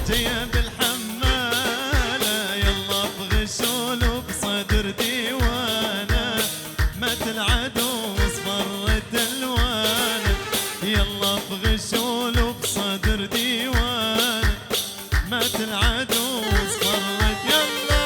جايه بالحماله يلا بغشول وبصدر ديوانه مات العدو واصفرت الوانه يلا بغشول وبصدر ديوانه مات العدو واصفرت يلا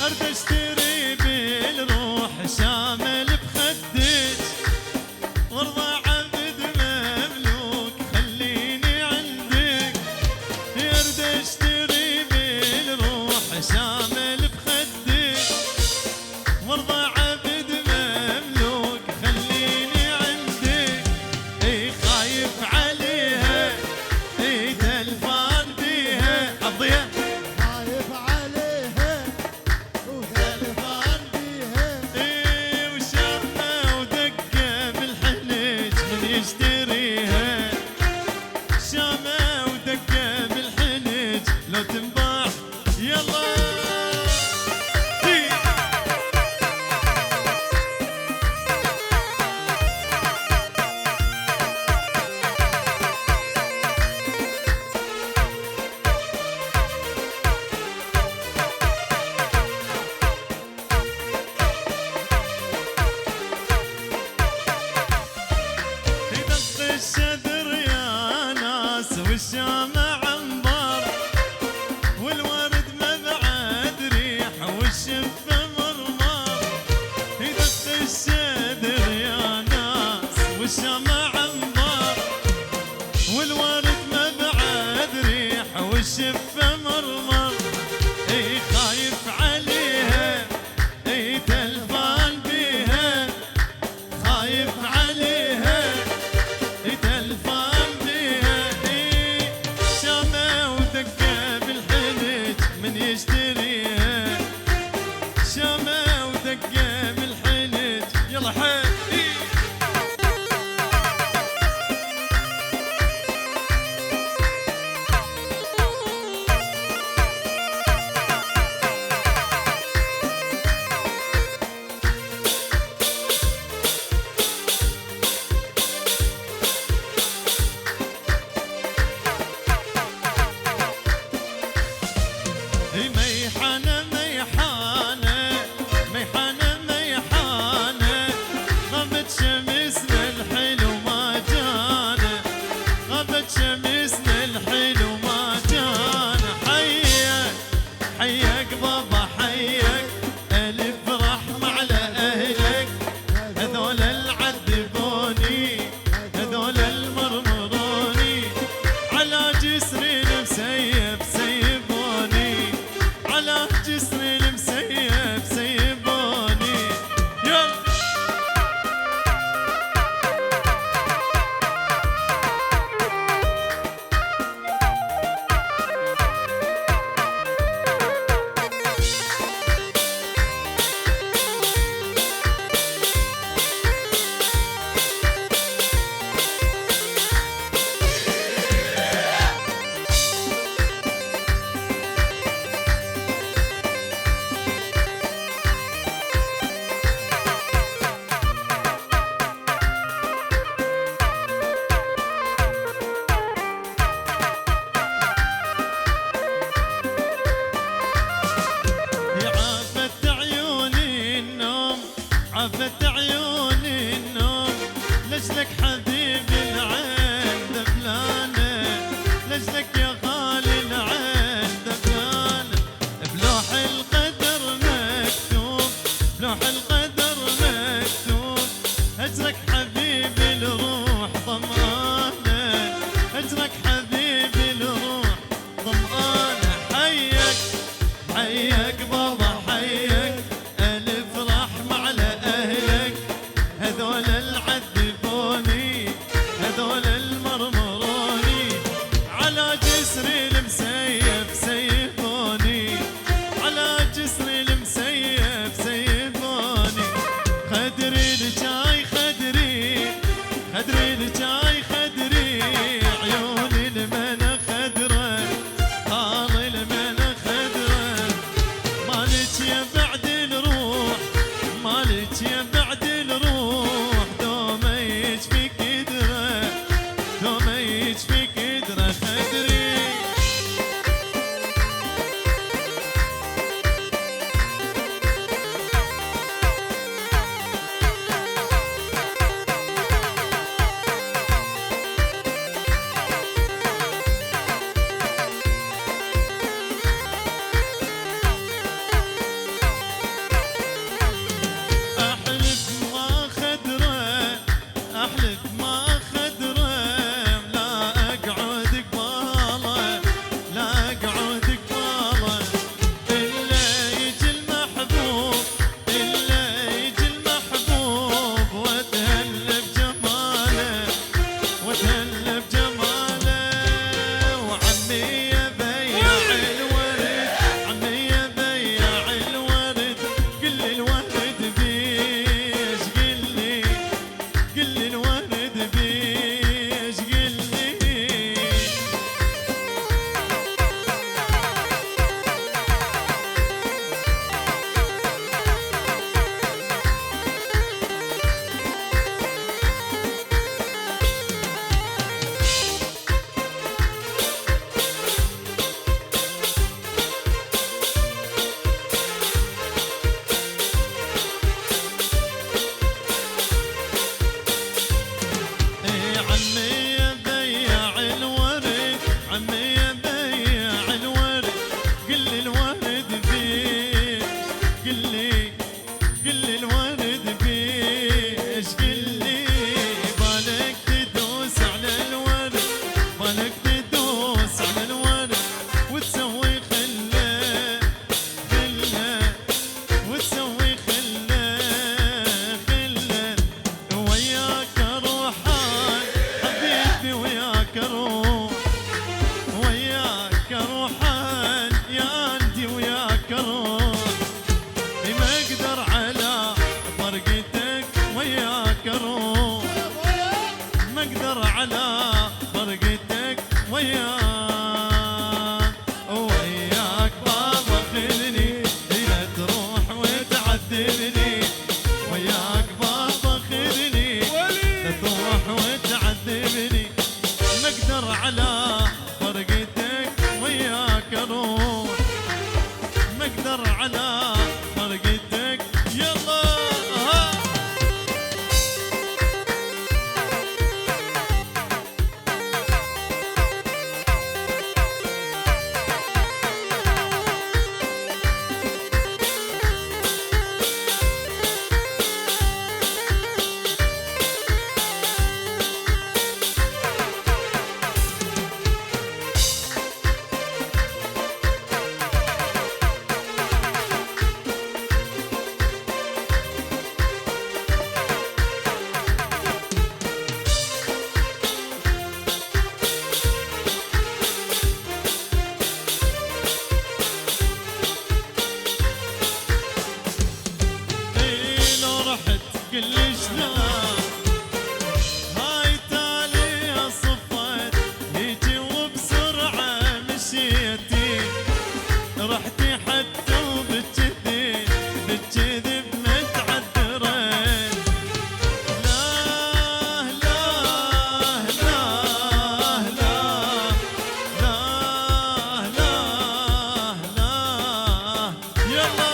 ارد اشتري بالروح شامل بخدك وارضى عبد مملوك خليني عندك ارد اشتري بالروح شامل بخدك وارضى عبد مملوك خليني عندك اي خايف عليها اي تلفان بيها قضيه يشتريها شامة ودقة بالحنج لو تنباع يلا الشدر يا ناس والشامة عنبر والورد مبعد ريح والشفة مرمر يدق الشدر يا ناس والشامة عنبر والورد مبعد ريح والشفة مرمر اي خايف عليها اي تلفان بيها خايف عليها تلفان بيها شامة ودقة بالحنج من يشتريها شامة ودقة بالحنج يلا حي على فرقتك وياك وياك بابا خذني لا تروح وتعذبني وياك بابا خذني لا تروح وتعذبني ما اقدر على فرقتك وياك اروح ما اقدر على فرقتك يلا ها كلش لا هاي تالي صفت هيجي وبسرعة مشيتي رحتي حتى وبالجذي بالجذب متعذرين لا لا لا لا لا لا لا يلا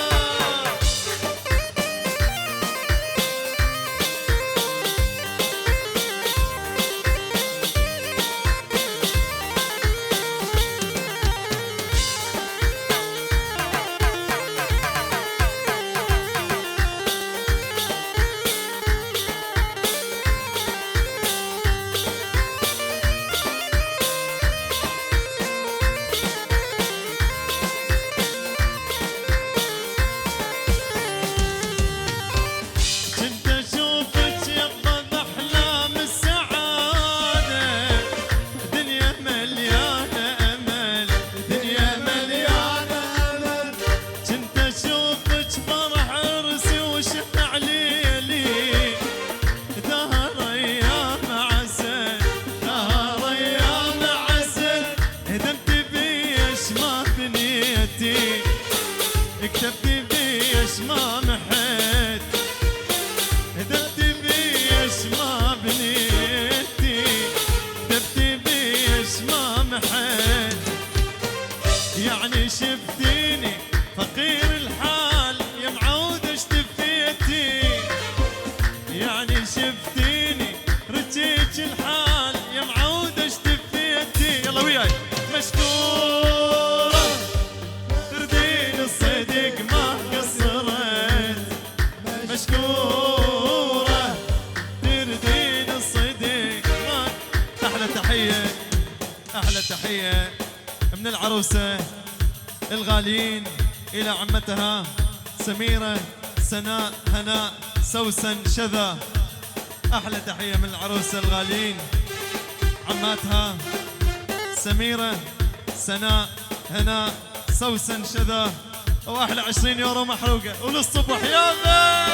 كتبت بيش ما محيت كتبت بيش ما بنيتي كتبت بيش ما محيت يعني شفتيني فقير الحال يا معود اشتفيتي يعني شفتيني رجيج الحال يا معود اشتفيتي يلا وياي مشكورة تردين الصدق ما قصرت مشكورة تردين الصدق ما أحلى تحية أحلى تحية من العروسة الغاليين إلى عمتها سميرة سناء هناء سوسن شذا أحلى تحية من العروسة الغاليين عماتها سميرة سناء هناء سوسن شذا واحلى 20 يورو محروقة وللصبح يلا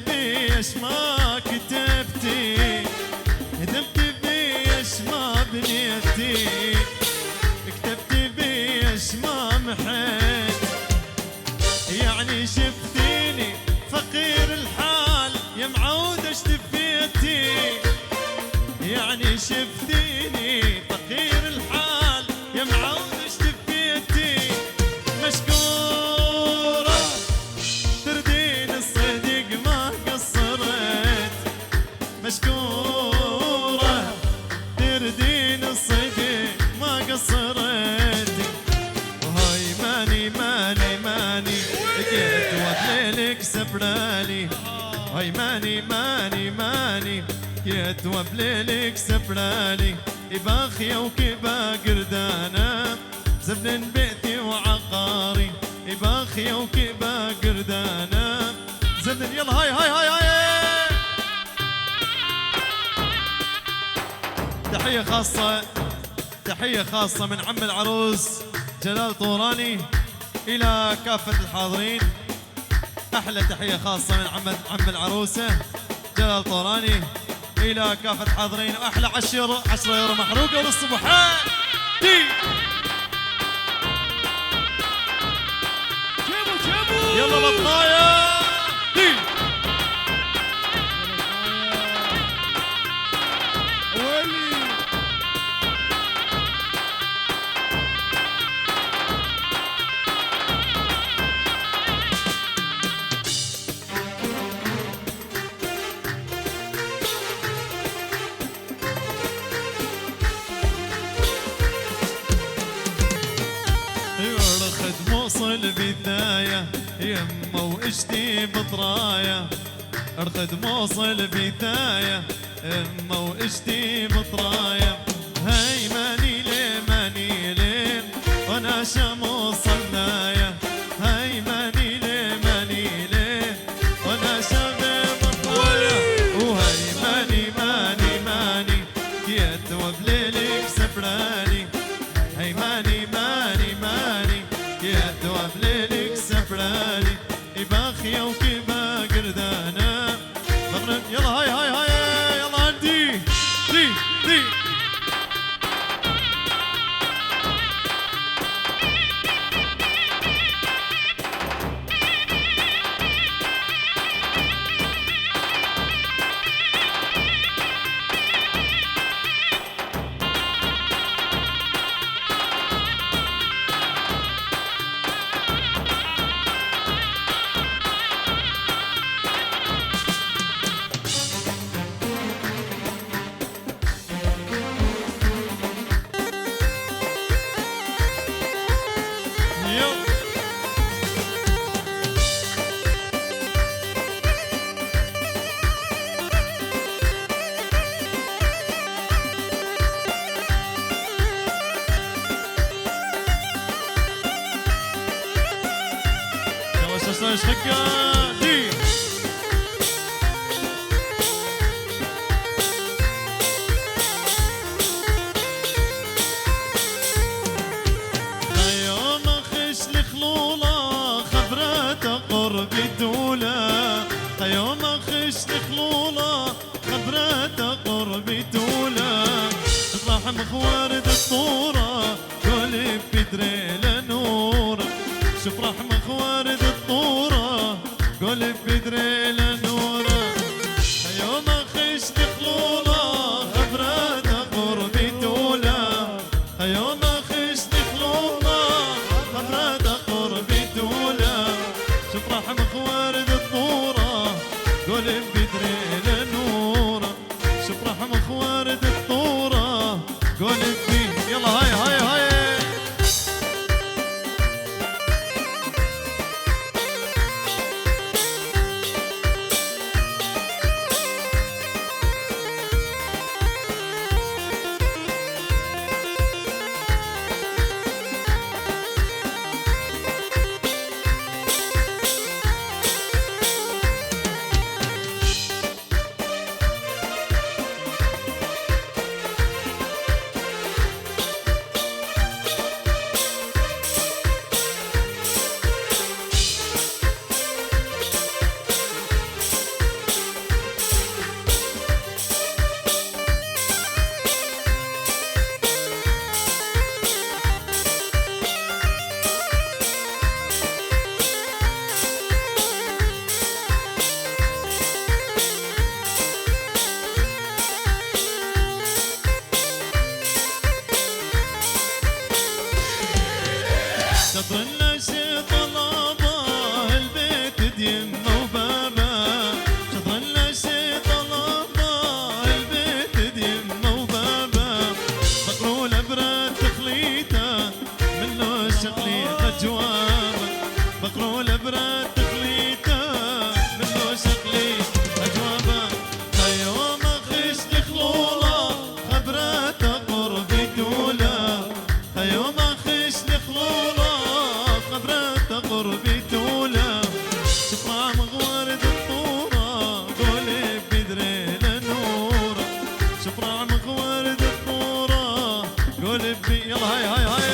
بيش ما كتبتي هدمت بيش ما بنيتي كتبت بيش ما محيت يعني شفتيني فقير الحال يا معود اشتفيتي يعني شفتيني فقير الحال يا معود اشتفيتي مشكورة تردين الصدق ما قصرت مشكورة تردين الصدي ما قصرتي وهاي ماني ماني ماني لقيت وبليلك سبرالي هاي ماني ماني ماني لقيت وبليلك سبرالي إباخية وكبا قردانة زبن بيتي وعقاري إباخية وكبا قردانة زبن يلا هاي هاي هاي هاي تحية خاصة تحية خاصة من عم العروس جلال طوراني إلى كافة الحاضرين. أحلى تحية خاصة من عم العروسة جلال طوراني إلى كافة الحاضرين. وأحلى 10 يورو محروقة للصبح دي يلا بطايا دي موصل بداية يمه واشتي بطراية ارخد موصل بداية يمه واشتي بطراية هاي ماني ليه ماني ليه وانا شموصلنايا هاي ماني ليه ماني ليه وانا شغل بطرايا وهاي ماني ماني ماني كيت وبليلك سبراني هاي ماني ماني ماني يا دواب ليلك سفراني إباخية وكبا قردانة مغرب يلا هاي هاي هاي يلا دي دي دي ايش حكا دي يوم اخش لخلوله خبرته قرب دوله يوم اخش لخلوله خبرته قرب دوله اطرح مخوارد الطوره قلب بدري لنوره شوف راح مخوارد الطورة قلب بدري لنورة يوم اخش دخلوله خبرته قربي دولة يوم اخش دخلوله خبرته قربي دولة شوف راح مخوارد الطورة قلب بدري لنورة شوف راح مخوارد الطورة قلب بي يلا هاي هاي هاي شبرا مغورد الطورة قول بي يلا هاي هاي هاي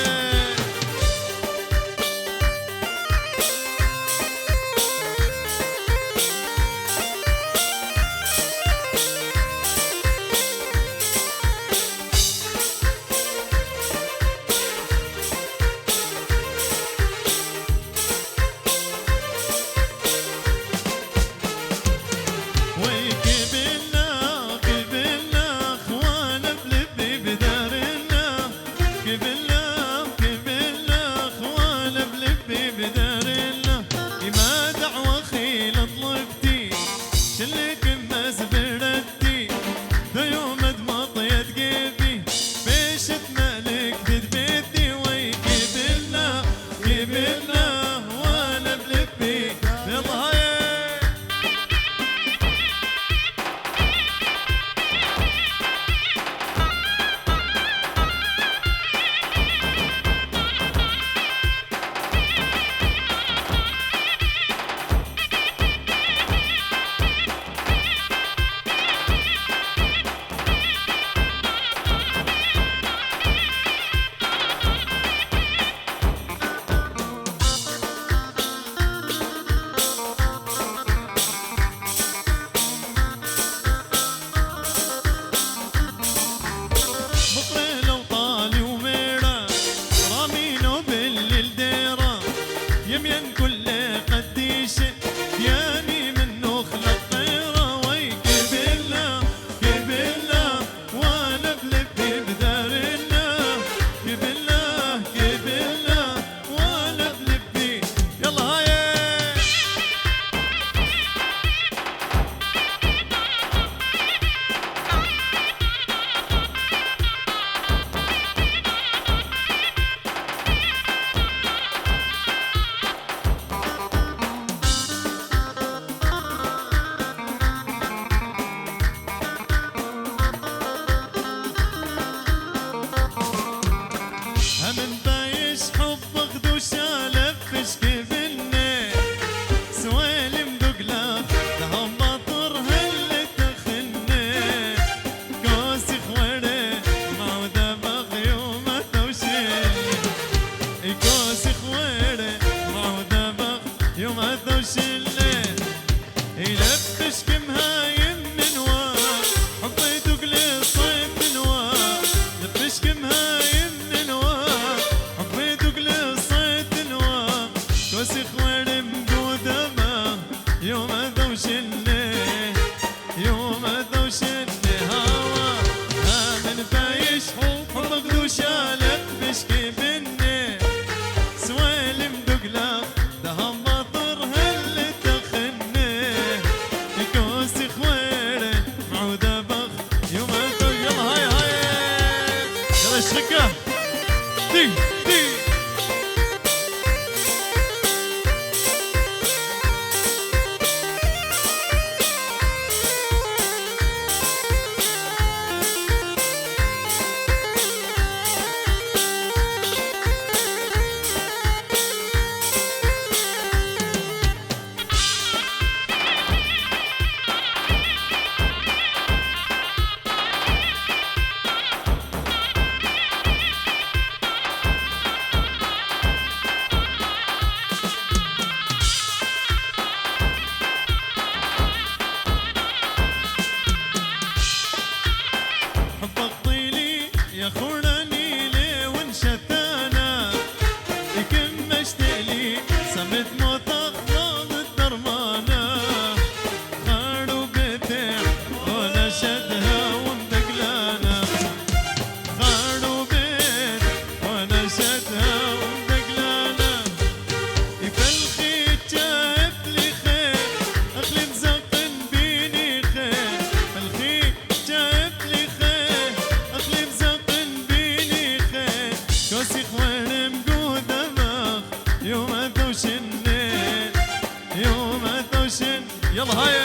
يلا هاي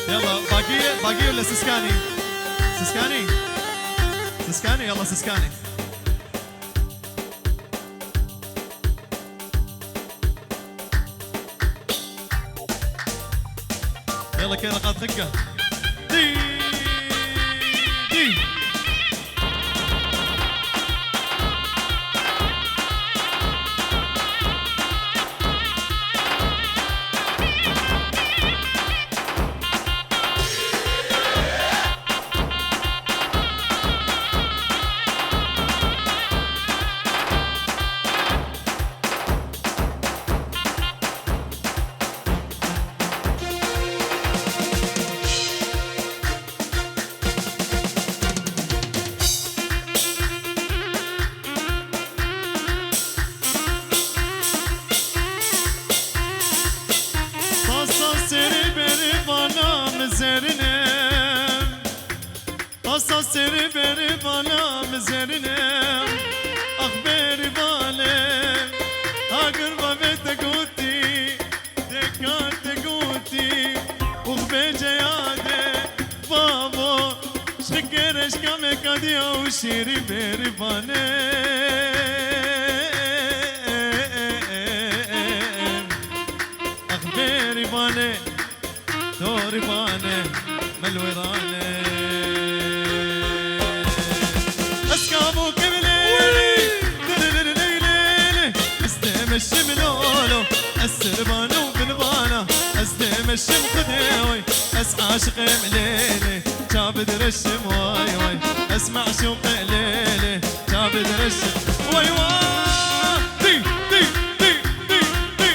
يلا باقي ولا سسكاني؟ سسكاني سسكاني يلا سسكاني يلا كذا قاد خقه دي دي سری بری بالا مزرنم اخبری باله اگر با بتگوتی دکات گوتی اخبه جیاده بابا شکرش کم کدی او شیری بری باله اخبری باله دوري باله ملورانه اسكابو كبليلي استم الشملولو السربانو بالبانا استم الشم خديوي اس عاشق مليلي جابد رشم واي واي اسمع شوق ليلي جابد رشم واي واي دي دي دي دي دي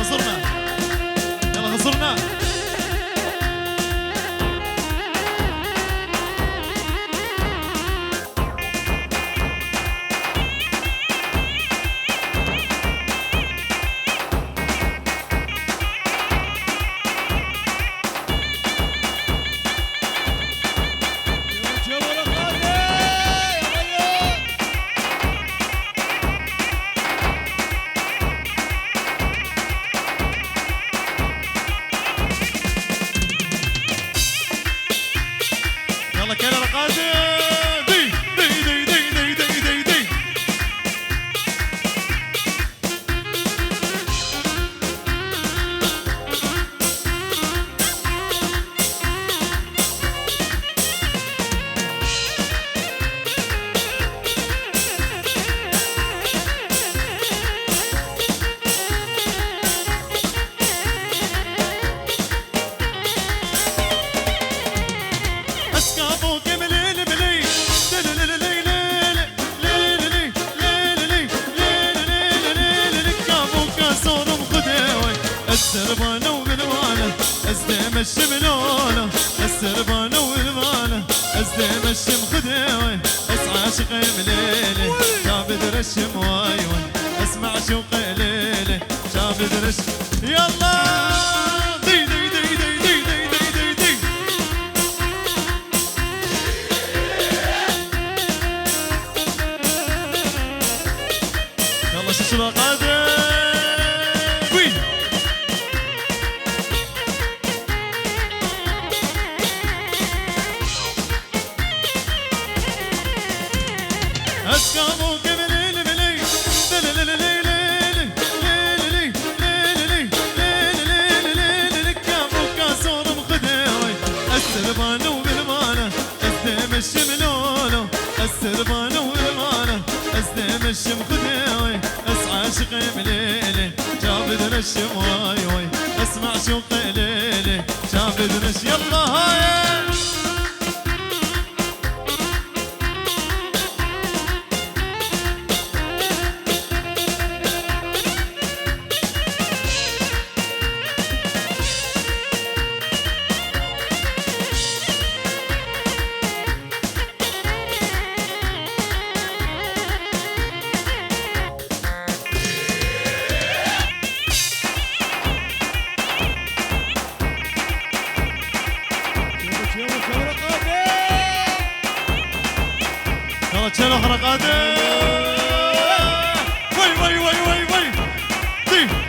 صرنا يلا صرنا كده رقاده دي دي دي دي دي دي دي دي السربانة والمانة ازدم الشملونة السربانة والمانة ازدم الشم خديوي اسعى عاشق مليلي جابد رشم واي واي اسمع شوق ليلي جابد رشم يلا دي دي دي دي دي دي دي دي يلا شو قادر اسكابو قبلي بلي كابو كاسور مخدوي السربانو بالمانه ازدم الشملولو السربانو بالمانه ازدم الشم خدوي اسعى عاشق مليلي جابد رشم واي واي اسمع شوق ليلي جابد رش يلا هاي تشيل اخرى قادم وي وي وي وي وي دي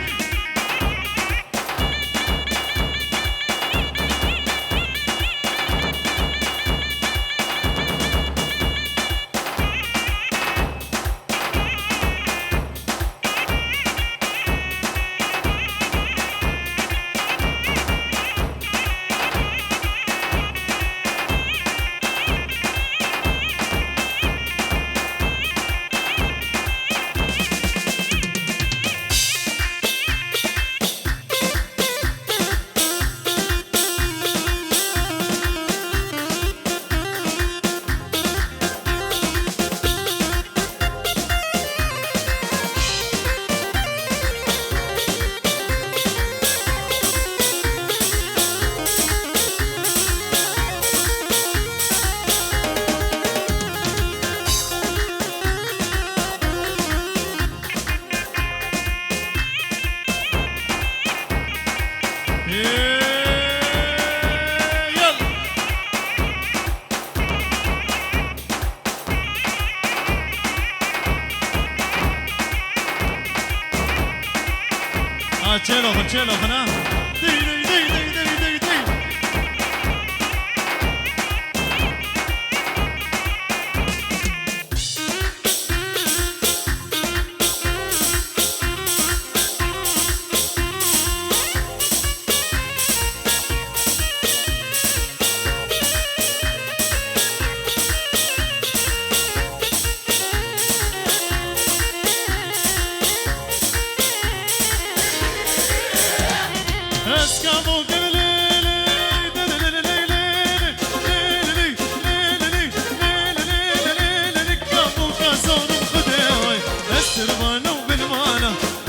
تشيلو هنا دي دي دي دي دي دي دي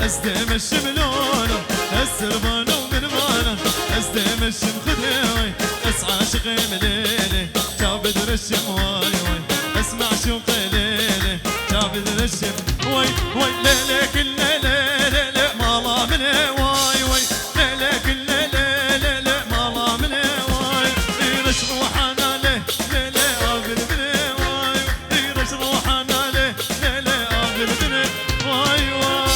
اسدم الشملونه السربانه ومنمانه اسدم الشمخدوي اسعى شغي مليلي جابد رشم واي واي اسمع شوقي ليلي جابد رشم واي واي ليلي كل ليلي ليلي مالا من واي واي ليلي كل ليلي ليلي مالا من واي يرش روحنا ليه ليلي قابل بني واي يرش روحنا ليه ليلي قابل بني واي واي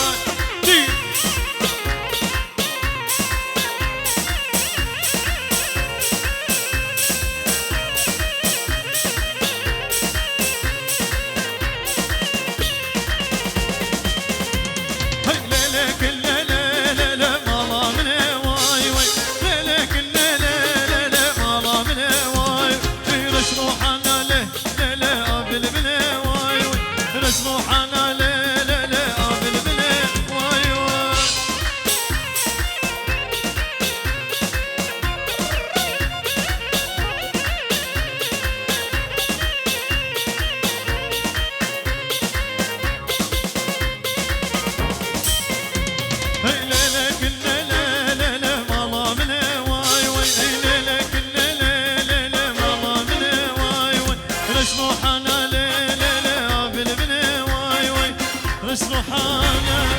روحنا ليه ليه ليه قابل بليه واي واي هي ليلة كل ليلة ليلة مالا منه واي واي هي ليلة كل ليلة ليلة مالا منه واي واي رش روحنا ليه ليه ليه قابل بليه رش روحنا